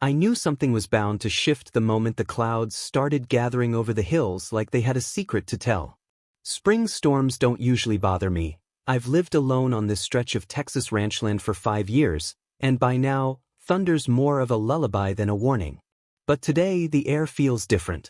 I knew something was bound to shift the moment the clouds started gathering over the hills like they had a secret to tell. Spring storms don't usually bother me. I've lived alone on this stretch of Texas ranchland for 5 years, and by now, thunder's more of a lullaby than a warning. But today the air feels different.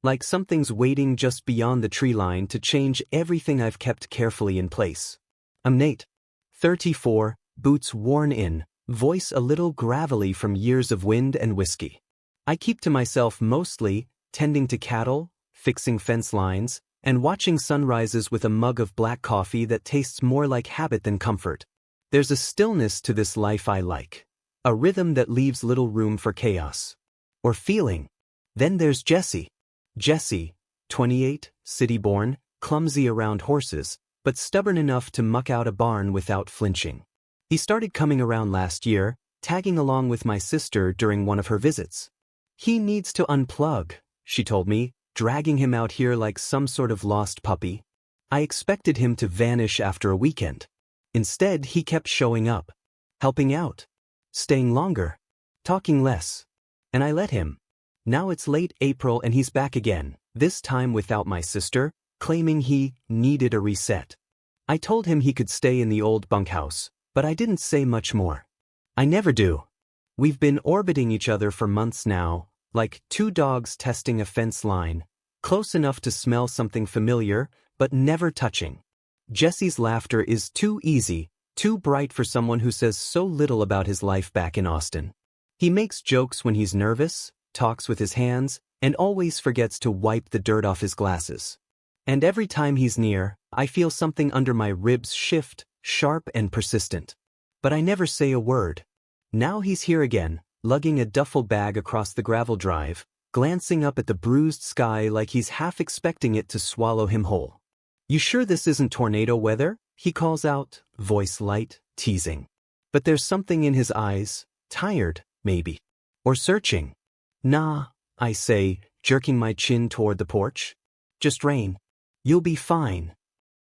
Like something's waiting just beyond the tree line to change everything I've kept carefully in place. I'm Nate. 34, boots worn in, voice a little gravelly from years of wind and whiskey. I keep to myself mostly, tending to cattle, fixing fence lines, and watching sunrises with a mug of black coffee that tastes more like habit than comfort. There's a stillness to this life I like. A rhythm that leaves little room for chaos. Or feeling. Then there's Jesse. Jesse, 28, city-born, clumsy around horses, but stubborn enough to muck out a barn without flinching. He started coming around last year, tagging along with my sister during one of her visits. He needs to unplug, she told me, dragging him out here like some sort of lost puppy. I expected him to vanish after a weekend. Instead, he kept showing up, helping out, staying longer, talking less. And I let him. Now it's late April and he's back again, this time without my sister, claiming he needed a reset. I told him he could stay in the old bunkhouse, but I didn't say much more. I never do. We've been orbiting each other for months now, like two dogs testing a fence line, close enough to smell something familiar, but never touching. Jesse's laughter is too easy, too bright for someone who says so little about his life back in Austin. He makes jokes when he's nervous, talks with his hands, and always forgets to wipe the dirt off his glasses. And every time he's near, I feel something under my ribs shift, sharp and persistent. But I never say a word. Now he's here again, lugging a duffel bag across the gravel drive, glancing up at the bruised sky like he's half expecting it to swallow him whole. "You sure this isn't tornado weather?" he calls out, voice light, teasing. But there's something in his eyes, tired, maybe. Or searching. "Nah," I say, jerking my chin toward the porch. "Just rain. You'll be fine."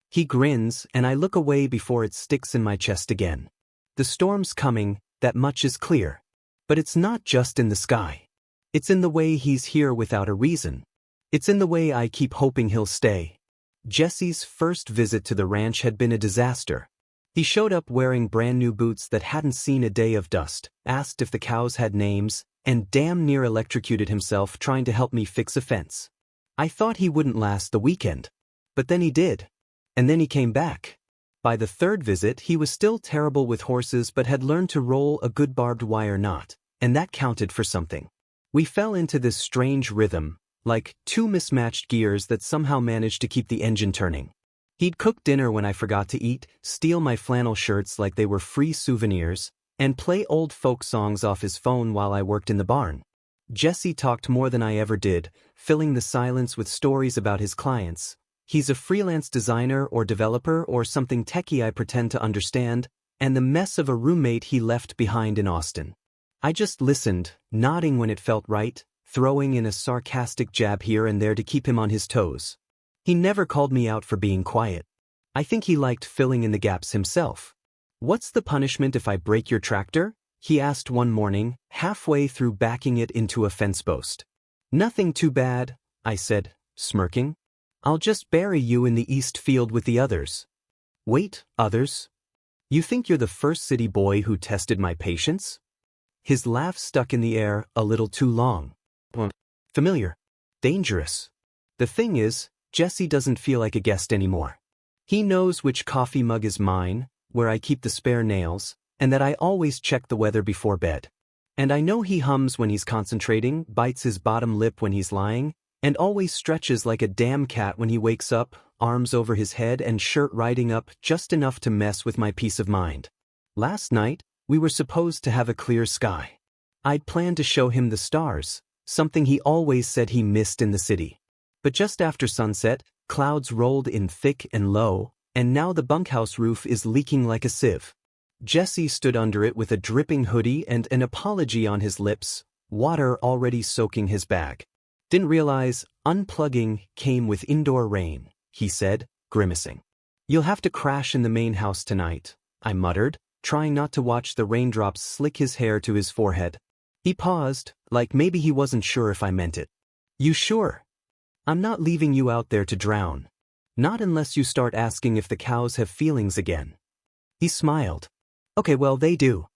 He grins, and I look away before it sticks in my chest again. The storm's coming, that much is clear. But it's not just in the sky. It's in the way he's here without a reason. It's in the way I keep hoping he'll stay. Jesse's first visit to the ranch had been a disaster. He showed up wearing brand new boots that hadn't seen a day of dust, asked if the cows had names, and damn near electrocuted himself trying to help me fix a fence. I thought he wouldn't last the weekend. But then he did. And then he came back. By the third visit, he was still terrible with horses but had learned to roll a good barbed wire knot, and that counted for something. We fell into this strange rhythm, like two mismatched gears that somehow managed to keep the engine turning. He'd cook dinner when I forgot to eat, steal my flannel shirts like they were free souvenirs, and play old folk songs off his phone while I worked in the barn. Jesse talked more than I ever did, filling the silence with stories about his clients. He's a freelance designer or developer or something techie I pretend to understand, and the mess of a roommate he left behind in Austin. I just listened, nodding when it felt right, throwing in a sarcastic jab here and there to keep him on his toes. He never called me out for being quiet. I think he liked filling in the gaps himself. "What's the punishment if I break your tractor?" he asked one morning, halfway through backing it into a fence post. "Nothing too bad," I said, smirking. "I'll just bury you in the east field with the others." "Wait, others? You think you're the first city boy who tested my patience?" His laugh stuck in the air a little too long. Familiar. Dangerous. The thing is, Jesse doesn't feel like a guest anymore. He knows which coffee mug is mine, where I keep the spare nails, and that I always check the weather before bed. And I know he hums when he's concentrating, bites his bottom lip when he's lying, and always stretches like a damn cat when he wakes up, arms over his head and shirt riding up just enough to mess with my peace of mind. Last night, we were supposed to have a clear sky. I'd planned to show him the stars, something he always said he missed in the city. But just after sunset, clouds rolled in thick and low, and now the bunkhouse roof is leaking like a sieve. Jesse stood under it with a dripping hoodie and an apology on his lips, water already soaking his bag. "Didn't realize unplugging came with indoor rain," he said, grimacing. "You'll have to crash in the main house tonight," I muttered, trying not to watch the raindrops slick his hair to his forehead. He paused, like maybe he wasn't sure if I meant it. You sure? I'm not leaving you out there to drown. Not unless you start asking if the cows have feelings again. He smiled. Okay, well, they do.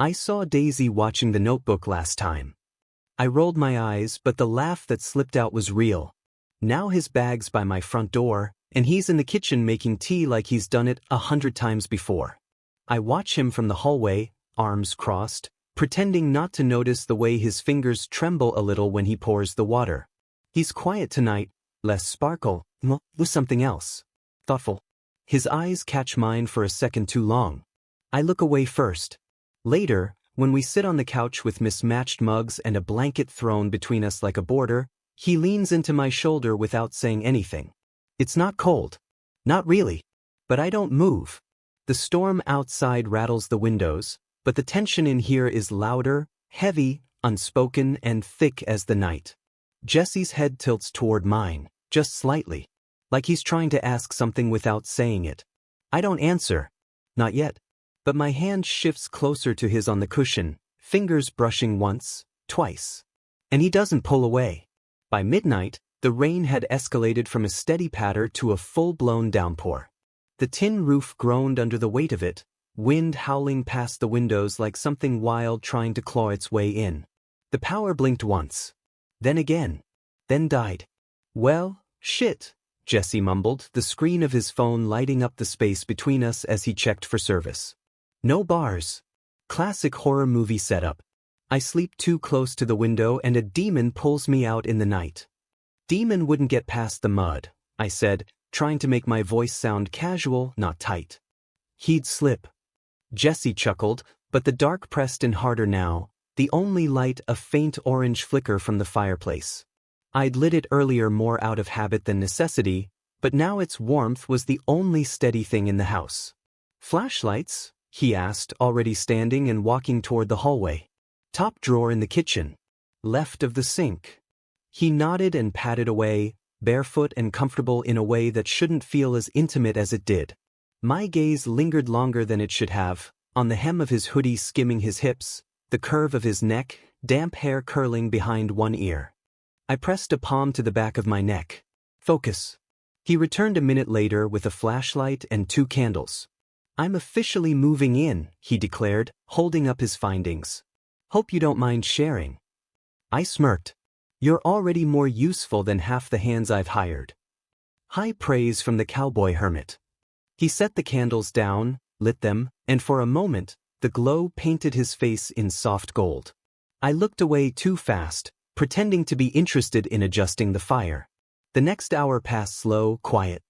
I saw Daisy watching The Notebook last time. I rolled my eyes, but the laugh that slipped out was real. Now his bag's by my front door, and he's in the kitchen making tea like he's done it 100 times before. I watch him from the hallway, arms crossed, pretending not to notice the way his fingers tremble a little when he pours the water. He's quiet tonight, less sparkle, with something else. Thoughtful. His eyes catch mine for a second too long. I look away first. Later, when we sit on the couch with mismatched mugs and a blanket thrown between us like a border, he leans into my shoulder without saying anything. It's not cold. Not really. But I don't move. The storm outside rattles the windows, but the tension in here is louder, heavy, unspoken, and thick as the night. Jesse's head tilts toward mine, just slightly, like he's trying to ask something without saying it. I don't answer. Not yet. But my hand shifts closer to his on the cushion, fingers brushing once, twice. And he doesn't pull away. By midnight, the rain had escalated from a steady patter to a full-blown downpour. The tin roof groaned under the weight of it, wind howling past the windows like something wild trying to claw its way in. The power blinked once. Then again. Then died. Well, shit, Jesse mumbled, the screen of his phone lighting up the space between us as he checked for service. No bars. Classic horror movie setup. I sleep too close to the window and a demon pulls me out in the night. Demon wouldn't get past the mud, I said, trying to make my voice sound casual, not tight. He'd slip. Jesse chuckled, but the dark pressed in harder now, the only light a faint orange flicker from the fireplace. I'd lit it earlier more out of habit than necessity, but now its warmth was the only steady thing in the house. Flashlights? He asked, already standing and walking toward the hallway. Top drawer in the kitchen. Left of the sink. He nodded and patted away, barefoot and comfortable in a way that shouldn't feel as intimate as it did. My gaze lingered longer than it should have, on the hem of his hoodie skimming his hips, the curve of his neck, damp hair curling behind one ear. I pressed a palm to the back of my neck. Focus. He returned a minute later with a flashlight and 2 candles. I'm officially moving in, he declared, holding up his findings. Hope you don't mind sharing. I smirked. You're already more useful than half the hands I've hired. High praise from the cowboy hermit. He set the candles down, lit them, and for a moment, the glow painted his face in soft gold. I looked away too fast, pretending to be interested in adjusting the fire. The next hour passed slow, quiet.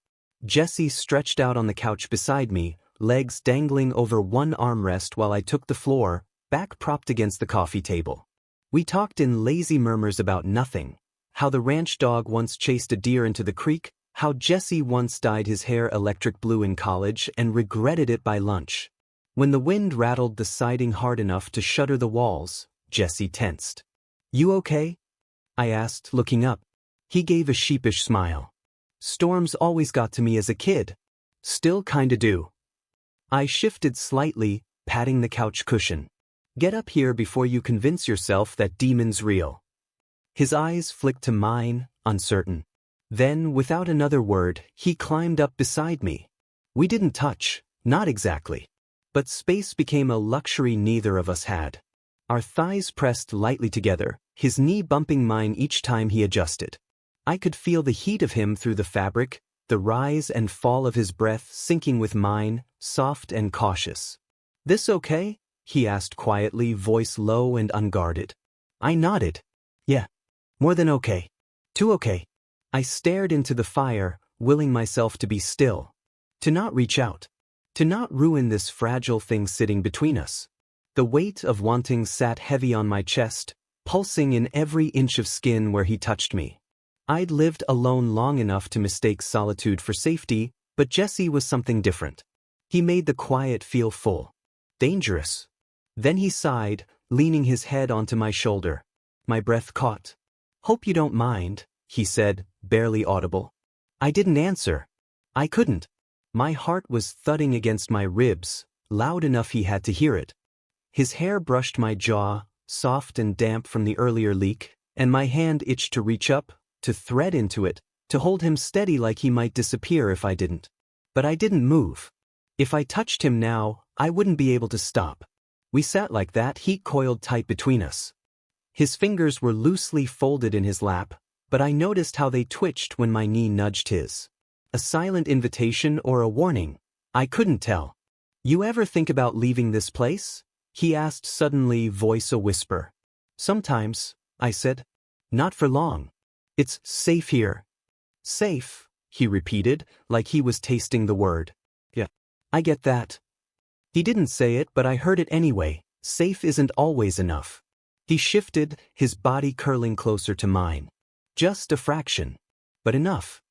Jesse stretched out on the couch beside me, legs dangling over one armrest while I took the floor, back propped against the coffee table. We talked in lazy murmurs about nothing, how the ranch dog once chased a deer into the creek, how Jesse once dyed his hair electric blue in college and regretted it by lunch. When the wind rattled the siding hard enough to shudder the walls, Jesse tensed. You okay? I asked, looking up. He gave a sheepish smile. Storms always got to me as a kid. Still kinda do. I shifted slightly, patting the couch cushion. Get up here before you convince yourself that demon's real. His eyes flicked to mine, uncertain. Then, without another word, he climbed up beside me. We didn't touch, not exactly. But space became a luxury neither of us had. Our thighs pressed lightly together, his knee bumping mine each time he adjusted. I could feel the heat of him through the fabric, the rise and fall of his breath syncing with mine, soft and cautious. This okay? He asked quietly, voice low and unguarded. I nodded. Yeah. More than okay. Too okay. I stared into the fire, willing myself to be still. To not reach out. To not ruin this fragile thing sitting between us. The weight of wanting sat heavy on my chest, pulsing in every inch of skin where he touched me. I'd lived alone long enough to mistake solitude for safety, but Jesse was something different. He made the quiet feel full. Dangerous. Then he sighed, leaning his head onto my shoulder. My breath caught. Hope you don't mind, he said, barely audible. I didn't answer. I couldn't. My heart was thudding against my ribs, loud enough he had to hear it. His hair brushed my jaw, soft and damp from the earlier leak, and my hand itched to reach up, to thread into it, to hold him steady like he might disappear if I didn't. But I didn't move. If I touched him now, I wouldn't be able to stop. We sat like that, heat coiled tight between us. His fingers were loosely folded in his lap, but I noticed how they twitched when my knee nudged his. A silent invitation or a warning? I couldn't tell. "You ever think about leaving this place?" he asked suddenly, voice a whisper. "Sometimes," I said. "Not for long. It's safe here." "Safe," he repeated, like he was tasting the word. "Yeah, I get that." He didn't say it, but I heard it anyway. Safe isn't always enough. He shifted, his body curling closer to mine. Just a fraction. But enough.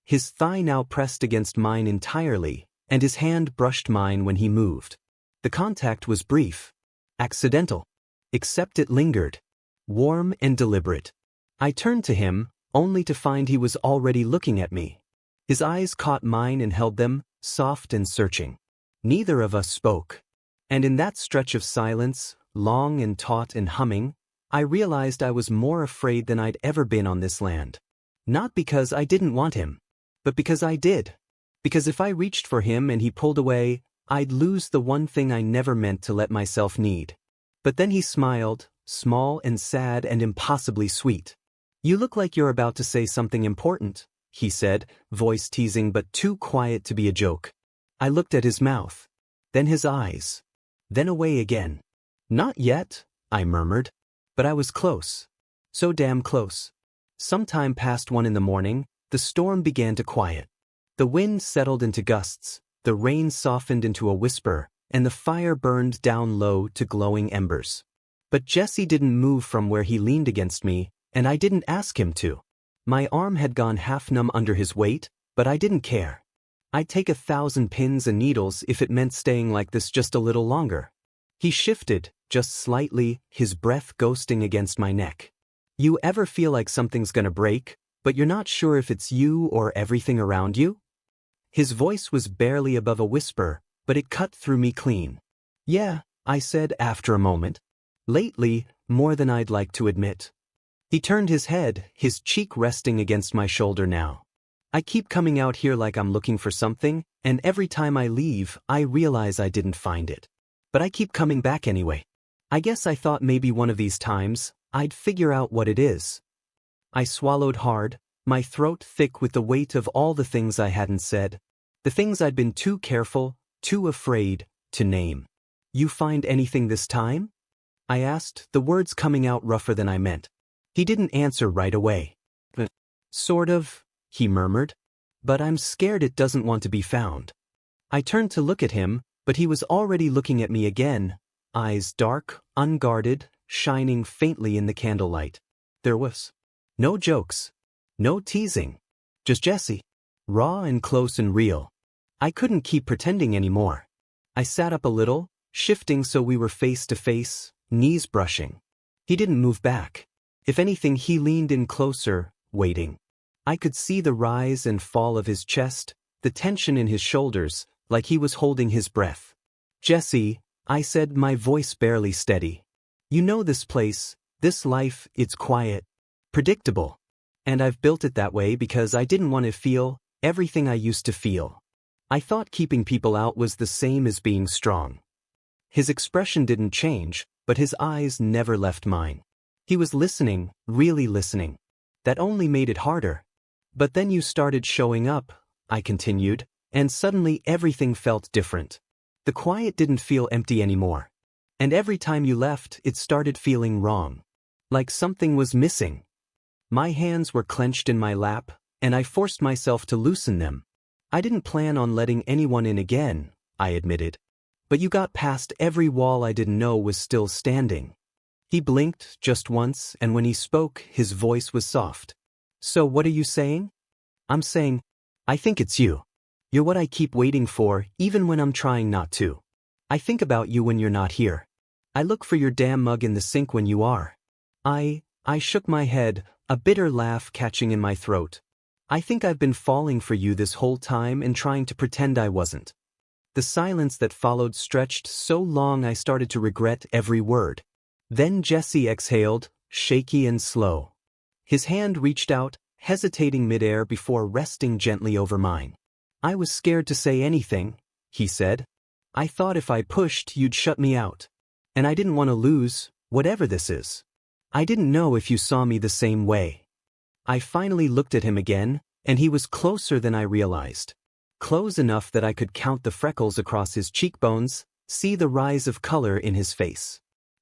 His thigh now pressed against mine entirely, and his hand brushed mine when he moved. The contact was brief. Accidental. Except it lingered. Warm and deliberate. I turned to him, only to find he was already looking at me. His eyes caught mine and held them, soft and searching. Neither of us spoke. And in that stretch of silence, long and taut and humming, I realized I was more afraid than I'd ever been on this land. Not because I didn't want him, but because I did. Because if I reached for him and he pulled away, I'd lose the one thing I never meant to let myself need. But then he smiled, small and sad and impossibly sweet. "You look like you're about to say something important," he said, voice teasing but too quiet to be a joke. I looked at his mouth, then his eyes, then away again. "Not yet," I murmured. But I was close. So damn close. Sometime past 1 in the morning, the storm began to quiet. The wind settled into gusts, the rain softened into a whisper, and the fire burned down low to glowing embers. But Jesse didn't move from where he leaned against me, and I didn't ask him to. My arm had gone half numb under his weight, but I didn't care. I'd take 1,000 pins and needles if it meant staying like this just a little longer. He shifted, just slightly, his breath ghosting against my neck. "You ever feel like something's gonna break, but you're not sure if it's you or everything around you?" His voice was barely above a whisper, but it cut through me clean. "Yeah," I said after a moment. "Lately, more than I'd like to admit." He turned his head, his cheek resting against my shoulder now. "I keep coming out here like I'm looking for something, and every time I leave, I realize I didn't find it. But I keep coming back anyway. I guess I thought maybe one of these times, I'd figure out what it is." I swallowed hard, my throat thick with the weight of all the things I hadn't said. The things I'd been too careful, too afraid, to name. "You find anything this time?" I asked, the words coming out rougher than I meant. He didn't answer right away. "Sort of," he murmured. "But I'm scared it doesn't want to be found." I turned to look at him, but he was already looking at me again, eyes dark, unguarded, shining faintly in the candlelight. There was no jokes, no teasing, just Jesse, raw and close and real. I couldn't keep pretending anymore. I sat up a little, shifting so we were face to face, knees brushing. He didn't move back. If anything, he leaned in closer, waiting. I could see the rise and fall of his chest, the tension in his shoulders, like he was holding his breath. "Jesse," I said, my voice barely steady. "You know this place, this life, it's quiet, predictable. And I've built it that way because I didn't want to feel everything I used to feel. I thought keeping people out was the same as being strong." His expression didn't change, but his eyes never left mine. He was listening, really listening. That only made it harder. "But then you started showing up," I continued, "and suddenly everything felt different. The quiet didn't feel empty anymore. And every time you left, it started feeling wrong. Like something was missing." My hands were clenched in my lap, and I forced myself to loosen them. "I didn't plan on letting anyone in again," I admitted. "But you got past every wall I didn't know was still standing." He blinked just once, and when he spoke, his voice was soft. "So what are you saying?" "I'm saying, I think it's you. You're what I keep waiting for, even when I'm trying not to. I think about you when you're not here. I look for your damn mug in the sink when you are." I shook my head, a bitter laugh catching in my throat. "I think I've been falling for you this whole time and trying to pretend I wasn't." The silence that followed stretched so long I started to regret every word. Then Jesse exhaled, shaky and slow. His hand reached out, hesitating midair before resting gently over mine. I was scared to say anything, he said. I thought if I pushed you'd shut me out. And I didn't want to lose, whatever this is. I didn't know if you saw me the same way. I finally looked at him again, and he was closer than I realized. Close enough that I could count the freckles across his cheekbones, see the rise of color in his face.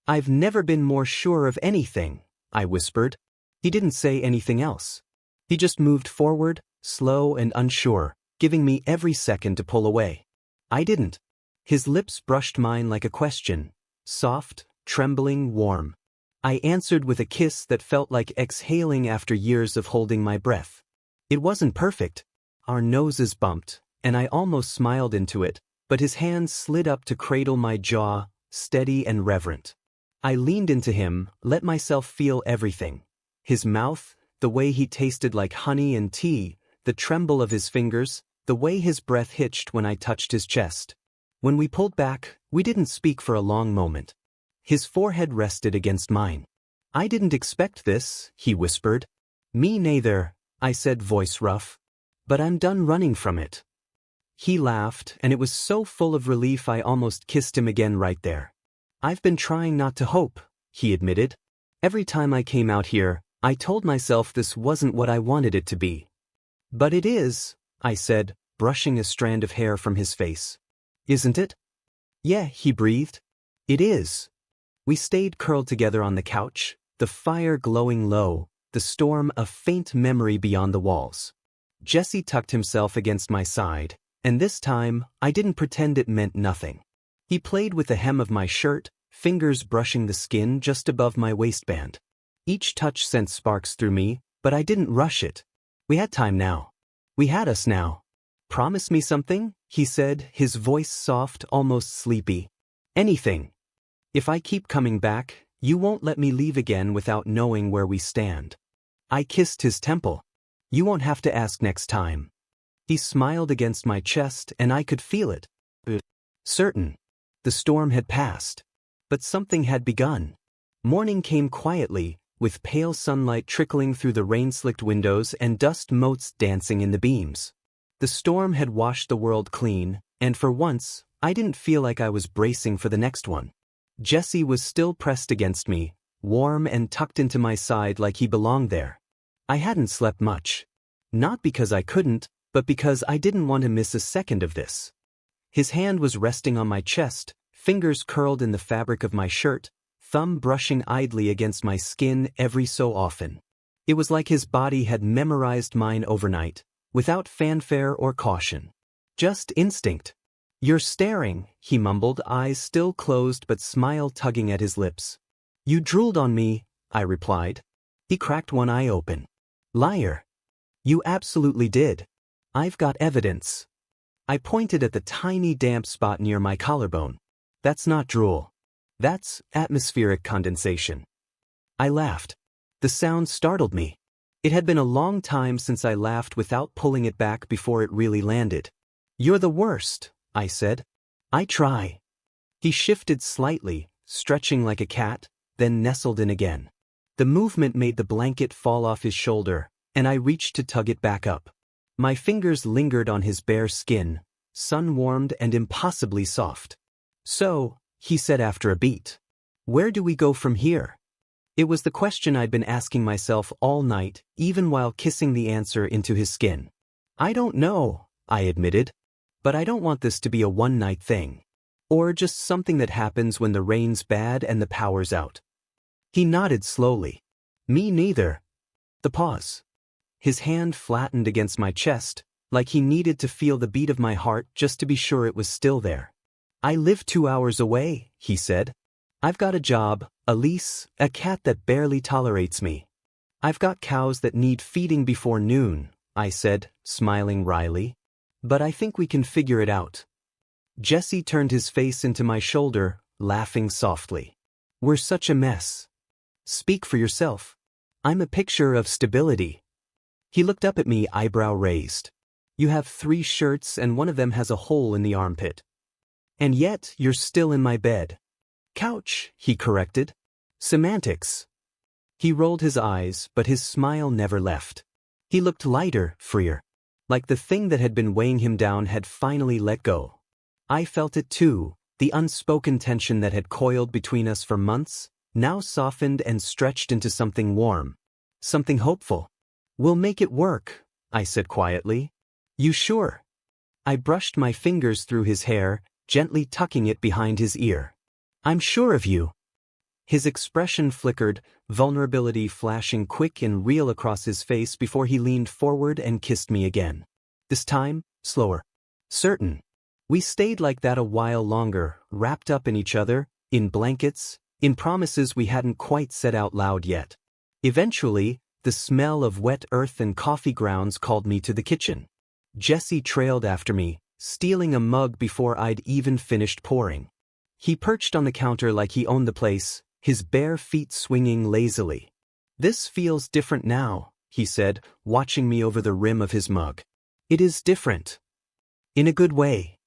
I've never been more sure of anything, I whispered. He didn't say anything else. He just moved forward, slow and unsure, giving me every second to pull away. I didn't. His lips brushed mine like a question, soft, trembling, warm. I answered with a kiss that felt like exhaling after years of holding my breath. It wasn't perfect. Our noses bumped, and I almost smiled into it, but his hands slid up to cradle my jaw, steady and reverent. I leaned into him, let myself feel everything. His mouth, the way he tasted like honey and tea, the tremble of his fingers, the way his breath hitched when I touched his chest. When we pulled back, we didn't speak for a long moment. His forehead rested against mine. I didn't expect this, he whispered. Me neither, I said, voice rough. But I'm done running from it. He laughed, and it was so full of relief I almost kissed him again right there. I've been trying not to hope, he admitted. Every time I came out here, I told myself this wasn't what I wanted it to be. But it is, I said, brushing a strand of hair from his face. Isn't it? Yeah, he breathed. It is. We stayed curled together on the couch, the fire glowing low, the storm a faint memory beyond the walls. Jesse tucked himself against my side, and this time, I didn't pretend it meant nothing. He played with the hem of my shirt, fingers brushing the skin just above my waistband. Each touch sent sparks through me, but I didn't rush it. We had time now. We had us now. Promise me something, he said, his voice soft, almost sleepy. Anything. If I keep coming back, you won't let me leave again without knowing where we stand. I kissed his temple. You won't have to ask next time. He smiled against my chest and I could feel it. Certain. The storm had passed. But something had begun. Morning came quietly, with pale sunlight trickling through the rain-slicked windows and dust motes dancing in the beams. The storm had washed the world clean, and for once, I didn't feel like I was bracing for the next one. Jesse was still pressed against me, warm and tucked into my side like he belonged there. I hadn't slept much. Not because I couldn't, but because I didn't want to miss a second of this. His hand was resting on my chest, fingers curled in the fabric of my shirt, thumb brushing idly against my skin every so often. It was like his body had memorized mine overnight, without fanfare or caution. Just instinct. You're staring, he mumbled, eyes still closed but smile tugging at his lips. You drooled on me, I replied. He cracked one eye open. Liar. You absolutely did. I've got evidence. I pointed at the tiny damp spot near my collarbone. That's not drool. That's atmospheric condensation. I laughed. The sound startled me. It had been a long time since I laughed without pulling it back before it really landed. You're the worst, I said. I try. He shifted slightly, stretching like a cat, then nestled in again. The movement made the blanket fall off his shoulder, and I reached to tug it back up. My fingers lingered on his bare skin, sun-warmed and impossibly soft. So, he said after a beat, where do we go from here? It was the question I'd been asking myself all night, even while kissing the answer into his skin. I don't know, I admitted. But I don't want this to be a one-night thing. Or just something that happens when the rain's bad and the power's out. He nodded slowly. Me neither. The pause. His hand flattened against my chest, like he needed to feel the beat of my heart just to be sure it was still there. I live 2 hours away, he said. I've got a job, a lease, a cat that barely tolerates me. I've got cows that need feeding before noon, I said, smiling wryly. But I think we can figure it out. Jesse turned his face into my shoulder, laughing softly. We're such a mess. Speak for yourself. I'm a picture of stability. He looked up at me, eyebrow raised. You have 3 shirts and one of them has a hole in the armpit. And yet, you're still in my bed. Couch, he corrected. Semantics. He rolled his eyes, but his smile never left. He looked lighter, freer. Like the thing that had been weighing him down had finally let go. I felt it too, the unspoken tension that had coiled between us for months, now softened and stretched into something warm. Something hopeful. "We'll make it work," I said quietly. "You sure?" I brushed my fingers through his hair, gently tucking it behind his ear. "I'm sure of you." His expression flickered, vulnerability flashing quick and real across his face before he leaned forward and kissed me again. This time, slower. Certain. We stayed like that a while longer, wrapped up in each other, in blankets, in promises we hadn't quite said out loud yet. Eventually, the smell of wet earth and coffee grounds called me to the kitchen. Jesse trailed after me, stealing a mug before I'd even finished pouring. He perched on the counter like he owned the place, his bare feet swinging lazily. "This feels different now," he said, watching me over the rim of his mug. "It is different. In a good way."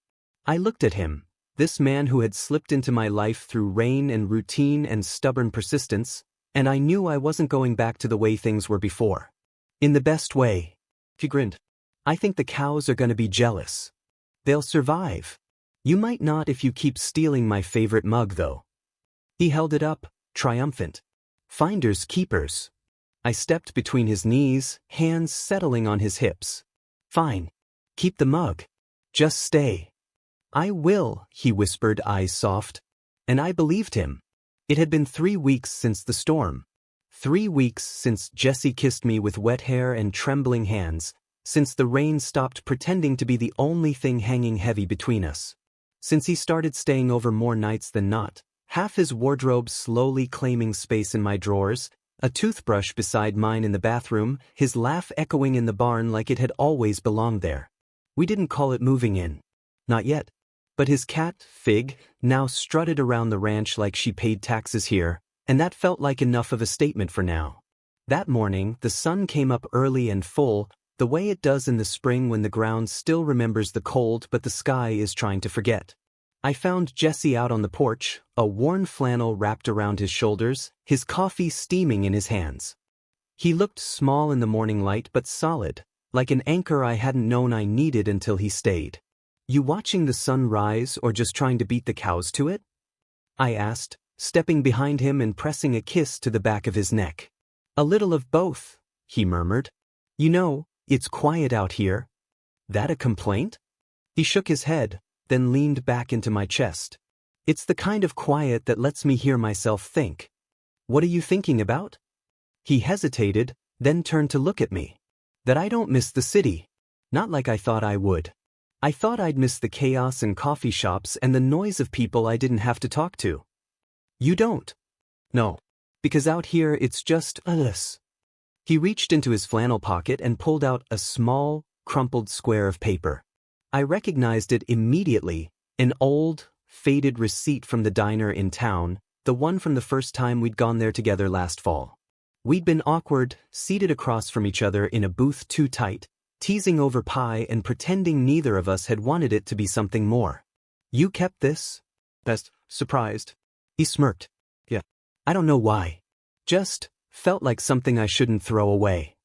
I looked at him, this man who had slipped into my life through rain and routine and stubborn persistence, and I knew I wasn't going back to the way things were before. "In the best way." He grinned. "I think the cows are gonna be jealous. They'll survive. You might not if you keep stealing my favorite mug, though." He held it up, triumphant. "Finders keepers." I stepped between his knees, hands settling on his hips. "Fine. Keep the mug. Just stay." "I will," he whispered, eyes soft. And I believed him. It had been 3 weeks since the storm. 3 weeks since Jesse kissed me with wet hair and trembling hands, since the rain stopped pretending to be the only thing hanging heavy between us. Since he started staying over more nights than not, half his wardrobe slowly claiming space in my drawers, a toothbrush beside mine in the bathroom, his laugh echoing in the barn like it had always belonged there. We didn't call it moving in. Not yet. But his cat, Fig, now strutted around the ranch like she paid taxes here, and that felt like enough of a statement for now. That morning, the sun came up early and full, the way it does in the spring when the ground still remembers the cold but the sky is trying to forget. I found Jesse out on the porch, a worn flannel wrapped around his shoulders, his coffee steaming in his hands. He looked small in the morning light but solid, like an anchor I hadn't known I needed until he stayed. "You watching the sun rise or just trying to beat the cows to it?" I asked, stepping behind him and pressing a kiss to the back of his neck. "A little of both," he murmured. "You know, it's quiet out here." "That a complaint?" He shook his head, then leaned back into my chest. "It's the kind of quiet that lets me hear myself think." "What are you thinking about?" He hesitated, then turned to look at me. "That I don't miss the city. Not like I thought I would. I thought I'd miss the chaos in coffee shops and the noise of people I didn't have to talk to." "You don't?" "No. Because out here it's just us." He reached into his flannel pocket and pulled out a small, crumpled square of paper. I recognized it immediately, an old, faded receipt from the diner in town, the one from the first time we'd gone there together last fall. We'd been awkward, seated across from each other in a booth too tight, teasing over pie and pretending neither of us had wanted it to be something more. "You kept this?" Best, surprised. He smirked. "Yeah. I don't know why. Just felt like something I shouldn't throw away."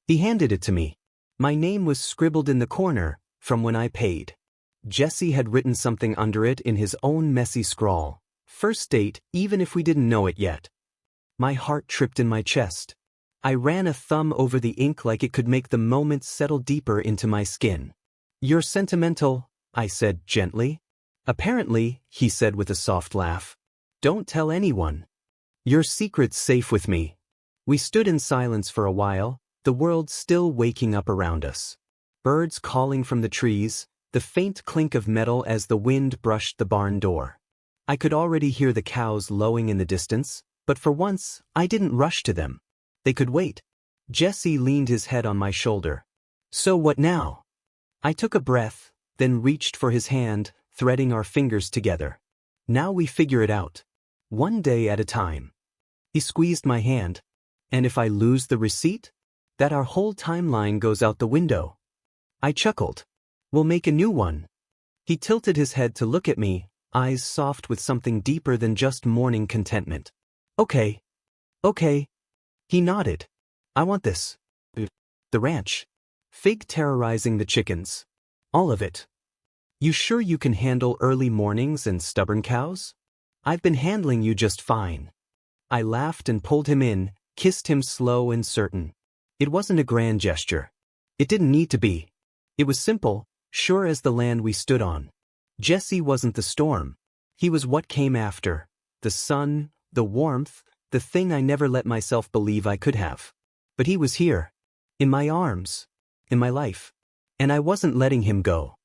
He handed it to me. My name was scribbled in the corner, from when I paid. Jesse had written something under it in his own messy scrawl. First date, even if we didn't know it yet. My heart tripped in my chest. I ran a thumb over the ink like it could make the moment settle deeper into my skin. "You're sentimental," I said gently. "Apparently," he said with a soft laugh. "Don't tell anyone. Your secret's safe with me." We stood in silence for a while, the world still waking up around us. Birds calling from the trees, the faint clink of metal as the wind brushed the barn door. I could already hear the cows lowing in the distance, but for once, I didn't rush to them. They could wait. Jesse leaned his head on my shoulder. "So what now?" I took a breath, then reached for his hand, threading our fingers together. "Now we figure it out. One day at a time." He squeezed my hand. "And if I lose the receipt? That our whole timeline goes out the window." I chuckled. "We'll make a new one." He tilted his head to look at me, eyes soft with something deeper than just morning contentment. Okay, okay. He nodded. I want this. The ranch. Fake terrorizing the chickens. All of it. You sure you can handle early mornings and stubborn cows? I've been handling you just fine. I laughed and pulled him in, kissed him slow and certain. It wasn't a grand gesture. It didn't need to be. It was simple, sure as the land we stood on. Jesse wasn't the storm. He was what came after. The sun, the warmth, the thing I never let myself believe I could have. But he was here. In my arms. In my life. And I wasn't letting him go.